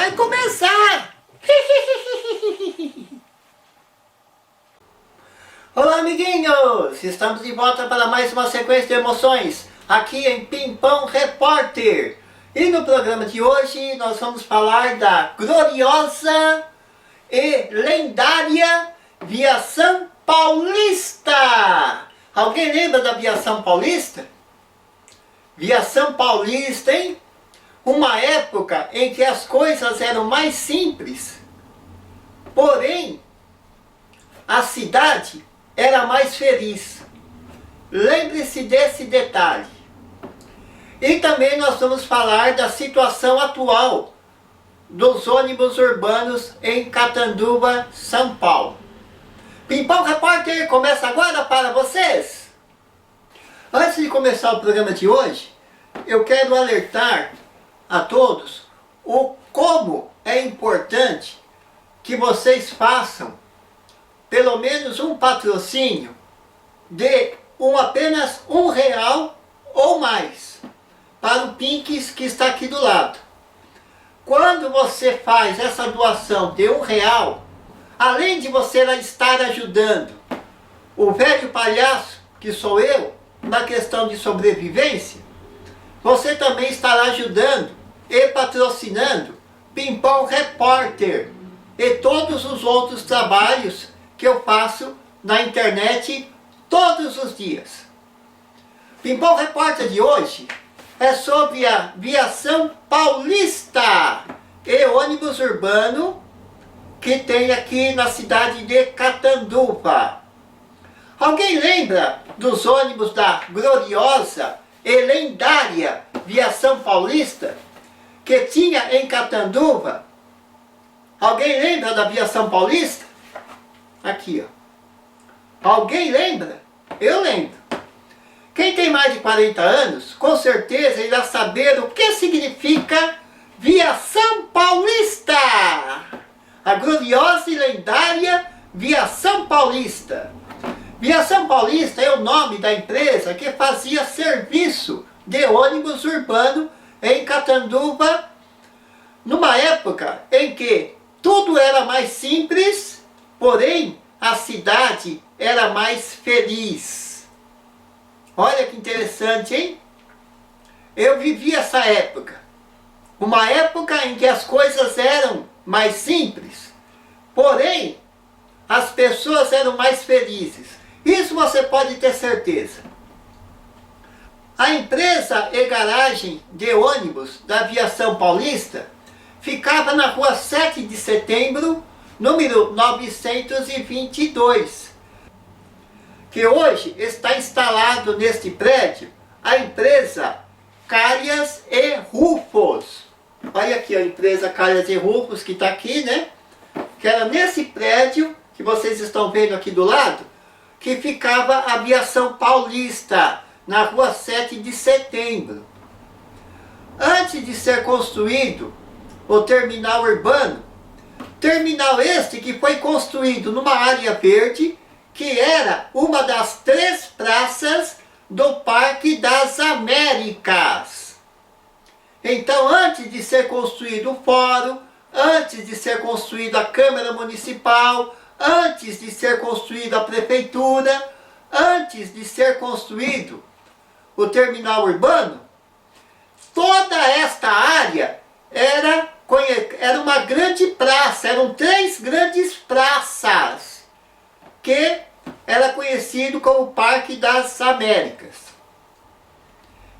vai começar! Olá, amiguinhos! Estamos de volta para mais uma sequência de emoções aqui em Pimpão Repórter. E no programa de hoje nós vamos falar da gloriosa e lendária Viação Paulista. Alguém lembra da Viação Paulista? Viação Paulista, hein? Uma época em que as coisas eram mais simples, porém a cidade era mais feliz. Lembre-se desse detalhe. E também nós vamos falar da situação atual dos ônibus urbanos em Catanduva, São Paulo. Pimpão Repórter começa agora para vocês. Antes de começar o programa de hoje, eu quero alertar a todos o como é importante que vocês façam pelo menos um patrocínio de apenas R$1 ou mais para o Pinks que está aqui do lado. Quando você faz essa doação de R$1, além de você estar ajudando o velho palhaço, que sou eu, na questão de sobrevivência, você também estará ajudando e patrocinando Pimpão Repórter e todos os outros trabalhos que eu faço na internet todos os dias. Pimpão Repórter de hoje é sobre a Viação Paulista e ônibus urbano que tem aqui na cidade de Catanduva. Alguém lembra dos ônibus da gloriosa e lendária Viação Paulista que tinha em Catanduva? Alguém lembra da Viação Paulista? Aqui, ó. Alguém lembra? Eu lembro. Quem tem mais de 40 anos, com certeza irá saber o que significa Viação Paulista. A gloriosa e lendária Viação Paulista. Viação Paulista é o nome da empresa que fazia serviço de ônibus urbano em Catanduva, numa época em que tudo era mais simples, porém a cidade era mais feliz. Olha que interessante, hein? Eu vivi essa época. Uma época em que as coisas eram mais simples, porém as pessoas eram mais felizes. Isso você pode ter certeza. A empresa e garagem de ônibus da Viação Paulista ficava na rua 7 de setembro, número 922, que hoje está instalado neste prédio a empresa Calhas e Rufos. Olha aqui a empresa Calhas e Rufos que está aqui, né? Que era nesse prédio que vocês estão vendo aqui do lado, que ficava a Viação Paulista, na rua 7 de setembro. Antes de ser construído o terminal urbano, terminal este que foi construído numa área verde, que era uma das 3 praças do Parque das Américas. Então, antes de ser construído o fórum, antes de ser construída a Câmara Municipal, antes de ser construída a Prefeitura, antes de ser construído o terminal urbano, toda esta área era uma grande praça, eram 3 grandes praças, que era conhecido como Parque das Américas.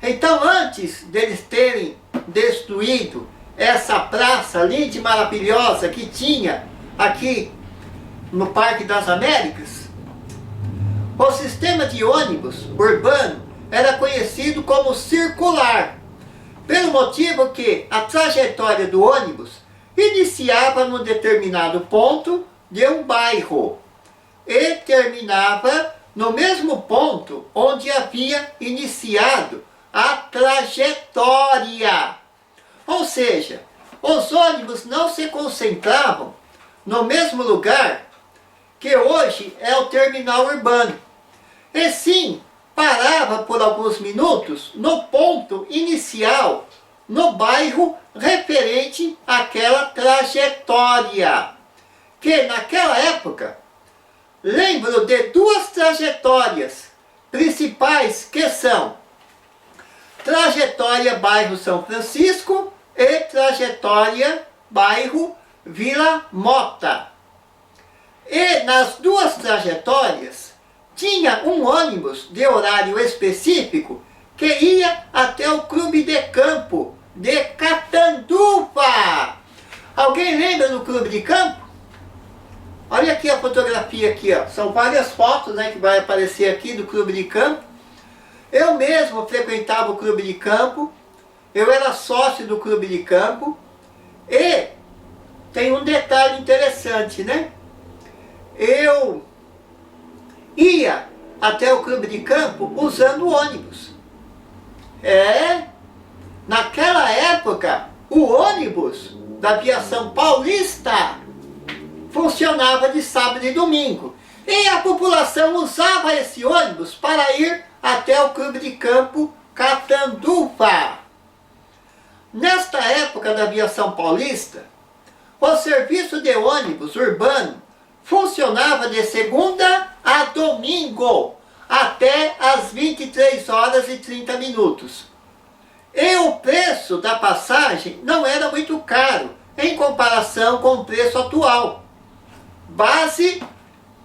Então, antes deles terem destruído essa praça linda e maravilhosa que tinha aqui no Parque das Américas, o sistema de ônibus urbano era conhecido como circular, pelo motivo que a trajetória do ônibus iniciava num determinado ponto de um bairro e terminava no mesmo ponto onde havia iniciado a trajetória. Ou seja, os ônibus não se concentravam no mesmo lugar que hoje é o terminal urbano, e sim parava por alguns minutos no ponto inicial no bairro referente àquela trajetória. Que naquela época, lembro de duas trajetórias principais que são trajetória bairro São Francisco e trajetória bairro Vila Mota. E nas duas trajetórias tinha um ônibus de horário específico que ia até o Clube de Campo de Catanduva. Alguém lembra do Clube de Campo? Olha aqui a fotografia aqui, ó. São várias fotos, né, que vai aparecer aqui do Clube de Campo. Eu mesmo frequentava o Clube de Campo, eu era sócio do Clube de Campo, e tem um detalhe interessante, né? Eu ia até o Clube de Campo usando ônibus. Naquela época, o ônibus da Aviação Paulista funcionava de sábado e domingo. E a população usava esse ônibus para ir até o Clube de Campo Catanduva. Nesta época da Aviação Paulista, o serviço de ônibus urbano funcionava de segunda a domingo, até às 23 horas e 30 minutos. E o preço da passagem não era muito caro, em comparação com o preço atual. Base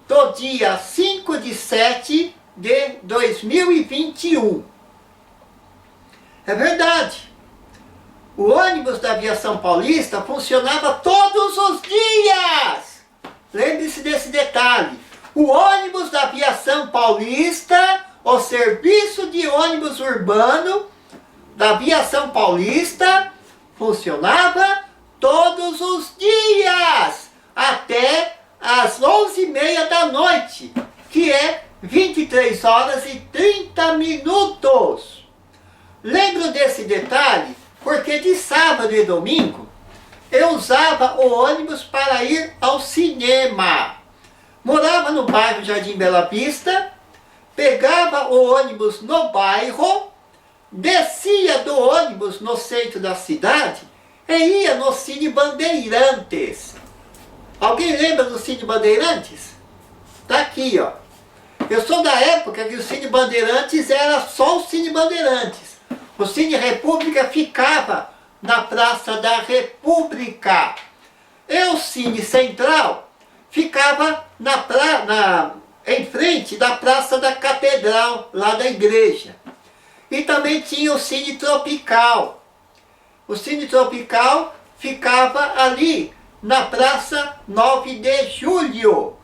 do dia 5/7 de 2021. É verdade. O ônibus da Aviação Paulista funcionava todos os dias. Lembre-se desse detalhe. O ônibus da Aviação Paulista, o serviço de ônibus urbano da Aviação Paulista, funcionava todos os dias, até às 11h30 da noite, que é 23 horas e 30 minutos. Lembro desse detalhe porque de sábado e domingo eu usava o ônibus para ir ao cinema. Morava no bairro Jardim Bela Vista, pegava o ônibus no bairro, descia do ônibus no centro da cidade e ia no Cine Bandeirantes. Alguém lembra do Cine Bandeirantes? Tá aqui, ó. Eu sou da época que o Cine Bandeirantes era só o Cine Bandeirantes. O Cine República ficava na Praça da República. E o Cine Central ficava em frente da Praça da Catedral, lá da igreja. E também tinha o Cine Tropical. O Cine Tropical ficava ali na Praça 9 de Julho.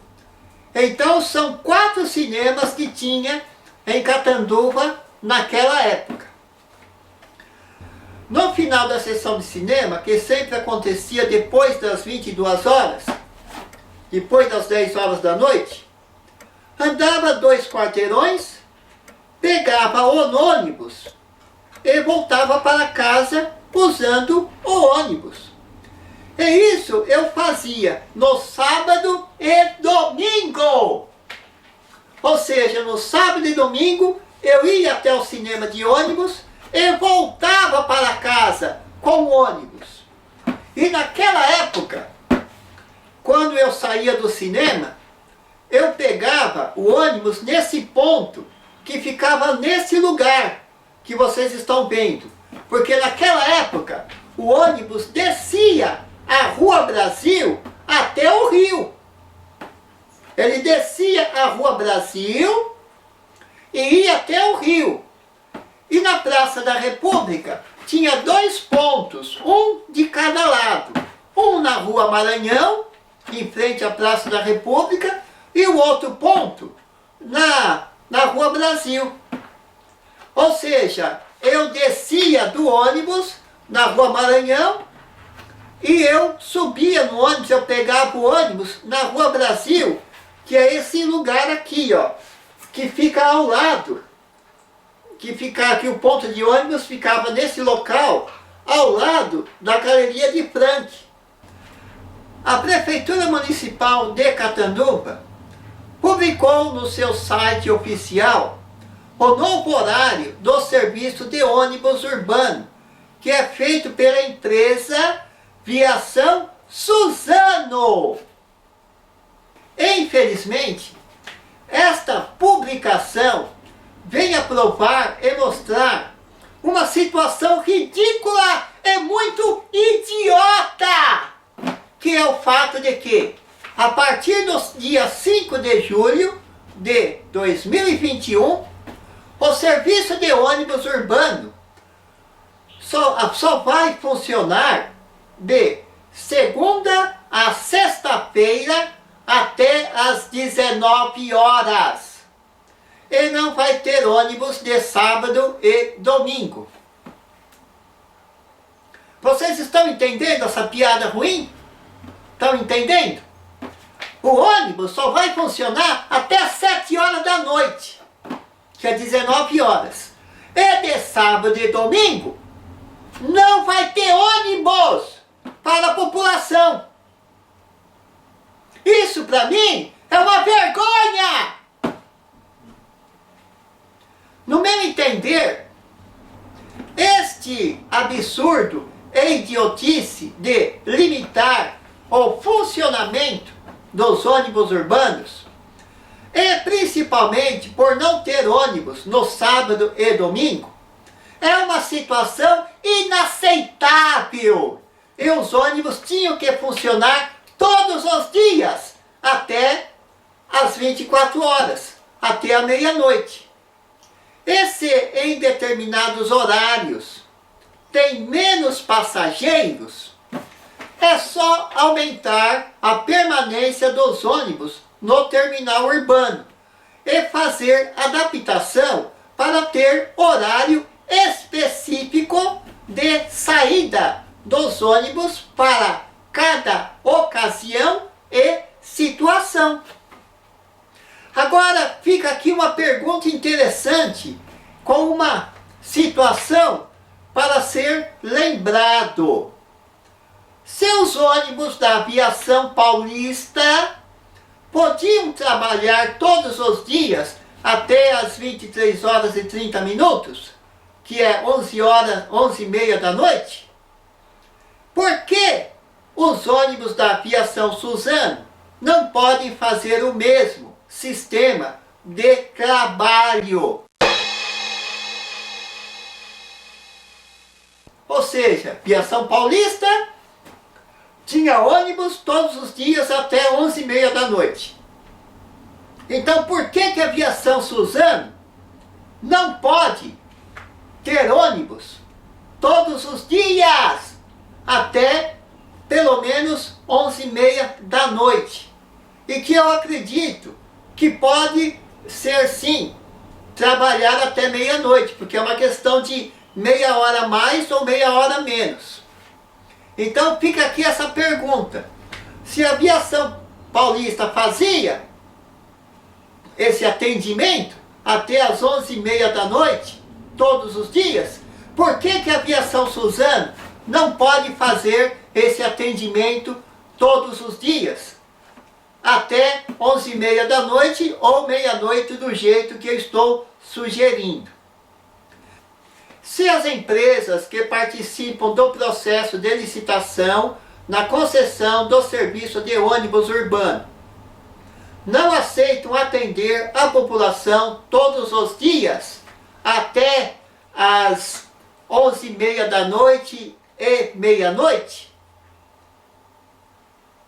Então são 4 cinemas que tinha em Catanduva naquela época. No final da sessão de cinema, que sempre acontecia depois das 22 horas, depois das 10 horas da noite, andava 2 quarteirões, pegava o ônibus e voltava para casa usando o ônibus. E isso eu fazia no sábado e domingo. Ou seja, no sábado e domingo eu ia até o cinema de ônibus e voltava para casa com o ônibus. E naquela época, quando eu saía do cinema, eu pegava o ônibus nesse ponto que ficava nesse lugar que vocês estão vendo. Porque naquela época o ônibus descia a Rua Brasil até o Rio. Ele descia a Rua Brasil e ia até o Rio. E na Praça da República tinha 2 pontos, um de cada lado. Um na Rua Maranhão, em frente à Praça da República, e o outro ponto na Rua Brasil. Ou seja, eu descia do ônibus na Rua Maranhão e eu subia no ônibus, eu pegava o ônibus na Rua Brasil, que é esse lugar aqui, ó, que fica ao lado, que o ponto de ônibus ficava nesse local, ao lado da Galeria de Frank. A Prefeitura Municipal de Catanduva publicou no seu site oficial o novo horário do serviço de ônibus urbano, que é feito pela empresa Viação Suzano. Infelizmente, esta publicação vem a provar e mostrar uma situação ridícula e muito idiota, que é o fato de que, a partir do dia 5 de julho de 2021, o serviço de ônibus urbano só vai funcionar de segunda a sexta-feira até às 19 horas. E não vai ter ônibus de sábado e domingo. Vocês estão entendendo essa piada ruim? Estão entendendo? O ônibus só vai funcionar até às 7 horas da noite, que é 19 horas. E de sábado e domingo, não vai ter ônibus para a população. Isso para mim é uma vergonha! No meu entender, este absurdo e idiotice de limitar o funcionamento dos ônibus urbanos, e principalmente por não ter ônibus no sábado e domingo, é uma situação inaceitável. E os ônibus tinham que funcionar todos os dias, até às 24 horas, até a meia-noite. E se em determinados horários tem menos passageiros, é só aumentar a permanência dos ônibus no terminal urbano e fazer adaptação para ter horário específico de saída dos ônibus para cada ocasião e situação. Agora fica aqui uma pergunta interessante, com uma situação para ser lembrado. Se os ônibus da Aviação Paulista podiam trabalhar todos os dias até às 23 horas e 30 minutos, que é 11h30 da noite, por que os ônibus da Aviação Suzano não podem fazer o mesmo sistema de trabalho? Ou seja, Aviação Paulista tinha ônibus todos os dias até 11h30 da noite. Então por que a Aviação Suzano não pode ter ônibus todos os dias até pelo menos 11h30 da noite? E que eu acredito que pode ser sim, trabalhar até meia-noite, porque é uma questão de meia hora a mais ou meia hora a menos. Então fica aqui essa pergunta: se a Aviação Paulista fazia esse atendimento até às 11h30 da noite, todos os dias, por que a Aviação Suzano não pode fazer esse atendimento todos os dias, até 11h30 da noite ou meia-noite, do jeito que eu estou sugerindo? Se as empresas que participam do processo de licitação na concessão do serviço de ônibus urbano não aceitam atender a população todos os dias até às 11h30 da noite e meia-noite,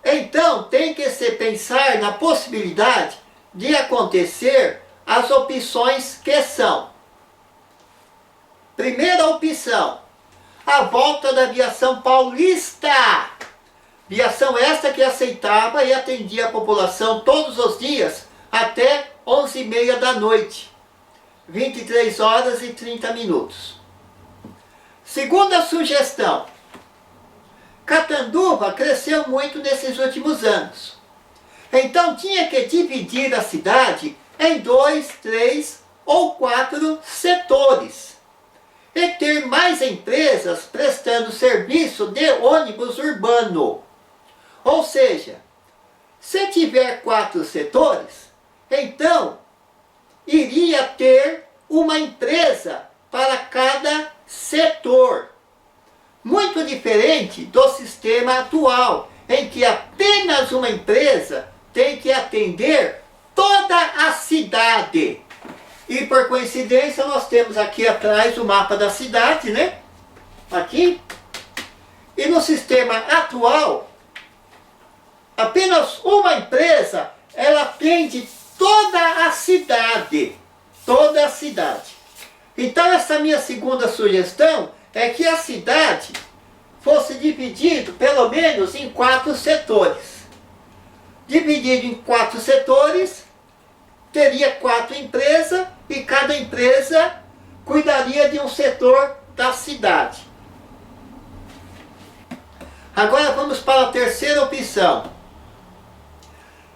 então tem que se pensar na possibilidade de acontecer as opções que são: primeira opção, a volta da Aviação Paulista. Viação esta que aceitava e atendia a população todos os dias até 11h30 da noite, 23 horas e 30 minutos. Segunda sugestão: Catanduva cresceu muito nesses últimos anos. Então tinha que dividir a cidade em 2, 3 ou 4 setores e ter mais empresas prestando serviço de ônibus urbano. Ou seja, se tiver 4 setores, então iria ter uma empresa para cada setor. sistema atual, em que apenas uma empresa tem que atender toda a cidade. E por coincidência nós temos aqui atrás o mapa da cidade, né? Aqui. E no sistema atual, apenas uma empresa, ela atende toda a cidade. Toda a cidade. Então essa minha segunda sugestão é que a cidade fosse dividido pelo menos em 4 setores. Dividido em 4 setores, teria 4 empresas e cada empresa cuidaria de um setor da cidade. Agora vamos para a terceira opção.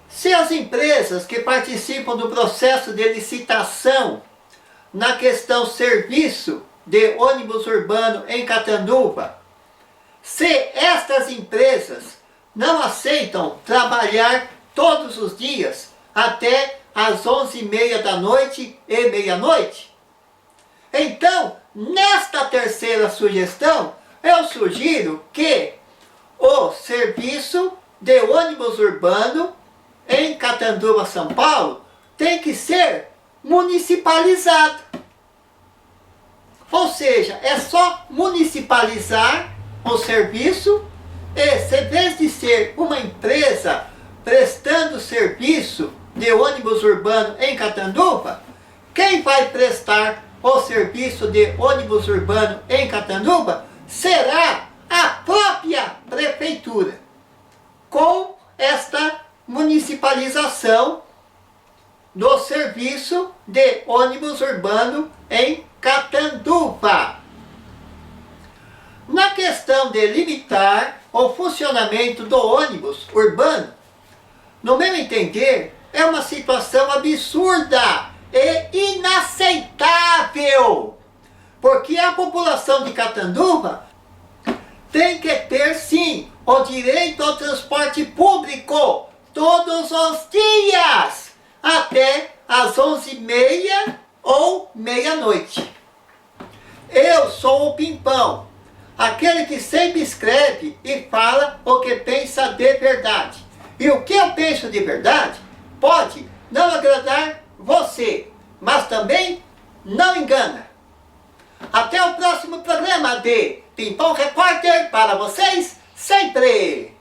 Se as empresas que participam do processo de licitação na questão serviço de ônibus urbano em Catanduva, se estas empresas não aceitam trabalhar todos os dias até às 11h30 da noite e meia-noite, então, nesta terceira sugestão, eu sugiro que o serviço de ônibus urbano em Catanduva, São Paulo, tem que ser municipalizado. Ou seja, é só municipalizar o serviço e, se em vez de ser uma empresa prestando serviço de ônibus urbano em Catanduva, quem vai prestar o serviço de ônibus urbano em Catanduva será a própria prefeitura, com esta municipalização do serviço de ônibus urbano em Catanduva. Na questão de limitar o funcionamento do ônibus urbano, no meu entender, é uma situação absurda e inaceitável, porque a população de Catanduva tem que ter, sim, o direito ao transporte público todos os dias, até às 11h30 ou meia-noite. Eu sou o Pimpão, aquele que sempre escreve e fala o que pensa de verdade. E o que eu penso de verdade pode não agradar você, mas também não engana. Até o próximo programa de Pimpão Repórter para vocês sempre!